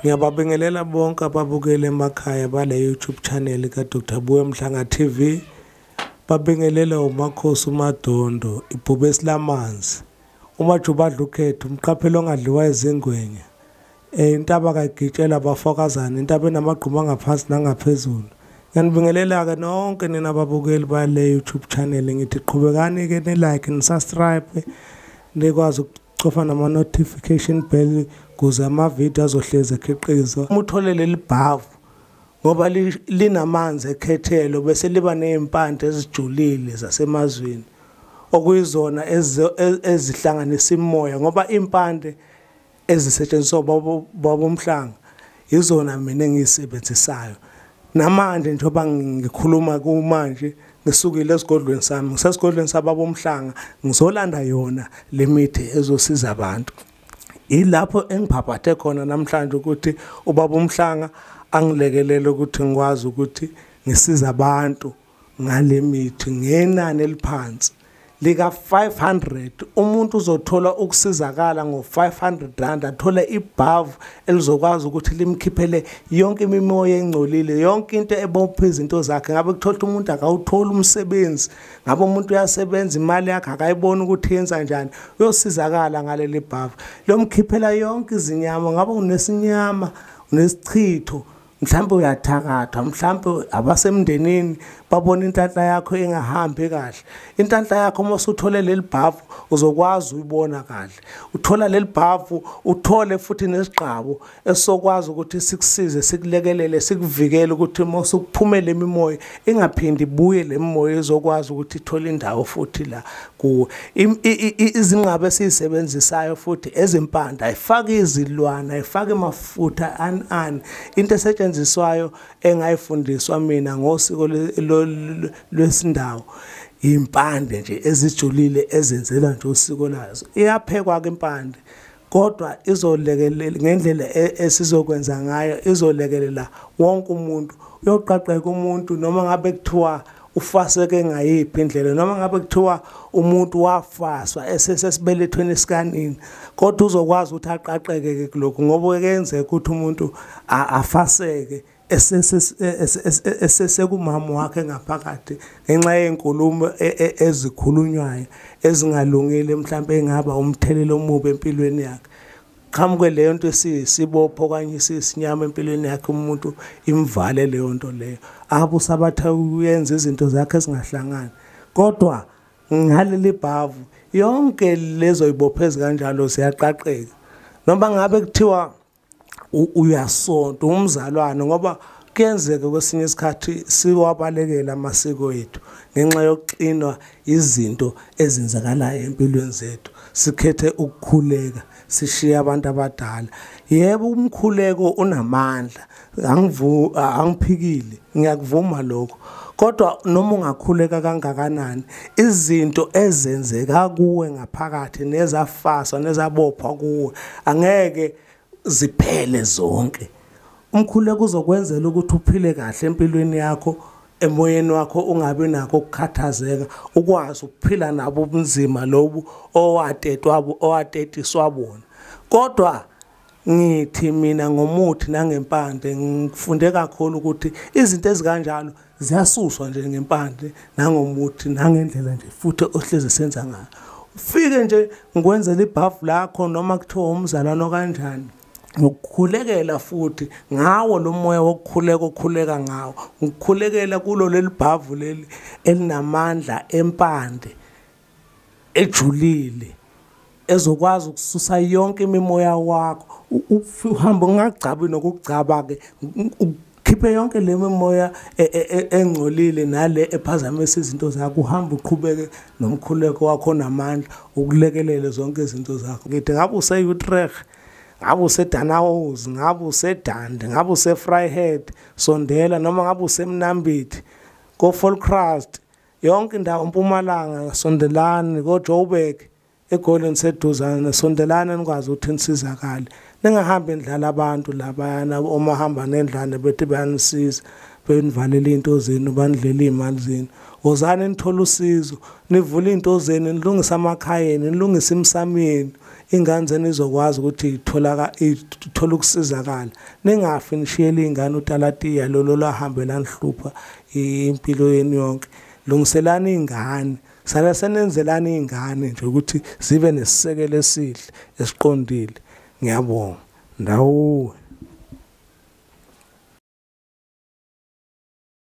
Ngiyababingelela bonke ababukele emakhaya bale YouTube channel ka Dr. Mhlanga TV. Babingelela umakhosi Madondo, ibhube esilamanzi. Umajubadla ukhetho, umqaphelo ongadliwa izingwenya. Intaba kayigitshela abafokazana, intaba enamagquma ngaphansi nangaphezulu. Ngiyanibingelela ke nonke nina ababukeli bale YouTube channel ngithi qhubekani ke ni like ni subscribe nikwazi ukucofa nama notification bell kuze ama video azohleze ekhiqizo. Umuthole leli bhavu ngoba linamanzi ekhethelo bese liba nezimpande ezijulile zasemazweni okuyizona ezihlanganisa imoya ngoba impande ezisetshenziswa babomhlanga izona mina engisebenzisayo. Namanje njengoba ngikhuluma kumanje ngisukile esigodlweni sami ngisesigodlweni sababomhlanga ngizolanda yona lemithi ezosiza abantu. Ilapho engiphaphathe khona namhlanje ukuthi ubabomhlanga angilekelele ukuthi ngikwazi ukuthi ngisiza abantu ngale mithi ngenani eliphansi lika 500. Umuntu uzothola ukusizakala ngo500 rand athola ibhavu elizokwazi ukuthi limkhiphele yonke imimoya engcolile yonke into ebopha izinto zakhe. Ngabe kuthola umuntu akawuthola umsebenzi, ngabe umuntu uyasebenza imali yakhe akayibona ukuthi yenza njani, uyosizakala ngaleli bhavu lomkhiphela yonke izinyama. Ngabe unesinyama unesichitho mhlambe uyathakatha mhlambe abasemndenini babona inhlanhla yakho engahambi kahle. Inhlanhla yakho uma usuthole leli bhavu uzokwazi uyibona kahle. Uthola leli bhavu uthole futhi nesigqabo esokwazi ukuthi sikusize sikulekelele sikuvikele ukuthi uma usukuphumela imimoya ingaphindi ibuye lemimoya izokwazi ukuthi ithole indawo futhi la kuwe. Izinqabe esizisebenzisayo futhi ezimpanda ayifaki izilwana ayifaki amafutha into esetshenziswayo engayifundiswa mina ngosiko lwesindawo impande nje ezijulile ezenzela nje usiko lazo. Iyaphekwa ke impande kodwa izolekelela ngendlela esizokwenza ngayo izolekelela wonke umuntu. Uyoqaqeka umuntu noma ngabe kuthiwa ufaseke ngayiphi indlela noma ngabe kuthiwa umuntu wafaswa esesibelethweni sikanini kodwa uzokwazi ukuthi aqaqeke ke lokho ngoba kuyenzeka ukuthi umuntu afaseke esesekumama wakhe ngaphakathi ngenxa yenkulumo ezikhulunywayo ezingalungile mhlawumbe engaba umthelelo omubi empilweni yakhe. Qhamuke leyo nto esisibopho kanye sisinyama empilweni yakhe umuntu imvale leyo nto leyo abusabatha uyenza izinto zakhe ezingahlangani. Kodwa ngaleli bhavu yonke lezo ibophezi kanjalo ziyaqaqeka noma ngabe kuthiwa uyasonto umzalwane ngoba kuyenzeka kwesinye isikhathi siwabalekela amasiko ethu ngenxa yokuqinwa izinto ezenzakalayo empilweni zethu. Sikhethe ukukhuleka sishiya abantu abadala. Yebo umkhuleko unamandla angiphikile ngiyakuvuma lokho kodwa noma ungakhuleka kangakanani izinto ezenzeka kuwe ngaphakathi nezafaswa nezabopha kuwe angeke ziphele zonke. Umkhuleko uzokwenzela ukuthi uphile kahle empilweni yakho emoyeni wakho ungabe nakho ukukhathazeka ukwazi ukuphila nabo ubunzima lobu owatetiswa bona. Kodwa ngithi mina ngomuthi nangempande ngifunde kakhulu ukuthi izinto ezikanjalo ziyasuswa nje ngempande nangomuthi nangendlela nje futhi ohleze senza ngayo. Ufike nje ngikwenzela ibhavu lakho noma kuthiwa umzalwane kanjani ukukhulekela futhi ngawo lo moya wokukhuleka okhuleka ngawo ukukhulekela kulo leli bhavu leli elinamandla empande ejulile ezokwazi ukususa yonke imimoya wakho. Uhamba ungagcabi nokugcaba ke ukhiphe yonke le mimoya engcolile nale ephazamisa izinto zakho uhamba uqhubeke nomkhuleko wakho namandla ukulekelele zonke izinto zakho. Ngithi ngabe useUtrecht ngabe useDanahouse ngabe useDande ngabe useVryheid sondela noma ngabe useMnambithi koFolkrust yonke indawo eMpumalanga sondelani koJoburg eGolden seduzana sondelana nikwazi ukuthi nisizakale. Ningahambe endlala abantu labayana omahamba nendlane bethi bayanisiza benivalela into zenu banidlela imali zenu. Wozani nithola usizo nivula into zenu nilungisa amakhaya nilungisa imsameni ingane zenu izokwazi ukuthi ithola ukusizakala. Ningafi nishiyele ingane utalatiya lolo lahambe lanhlupha impilo yenu yonke. Lungiselani ingane, sala senenzelani ingane nje ukuthi zibe nesisekelo esihle esiqondile. Ngiyabonga. Ndawo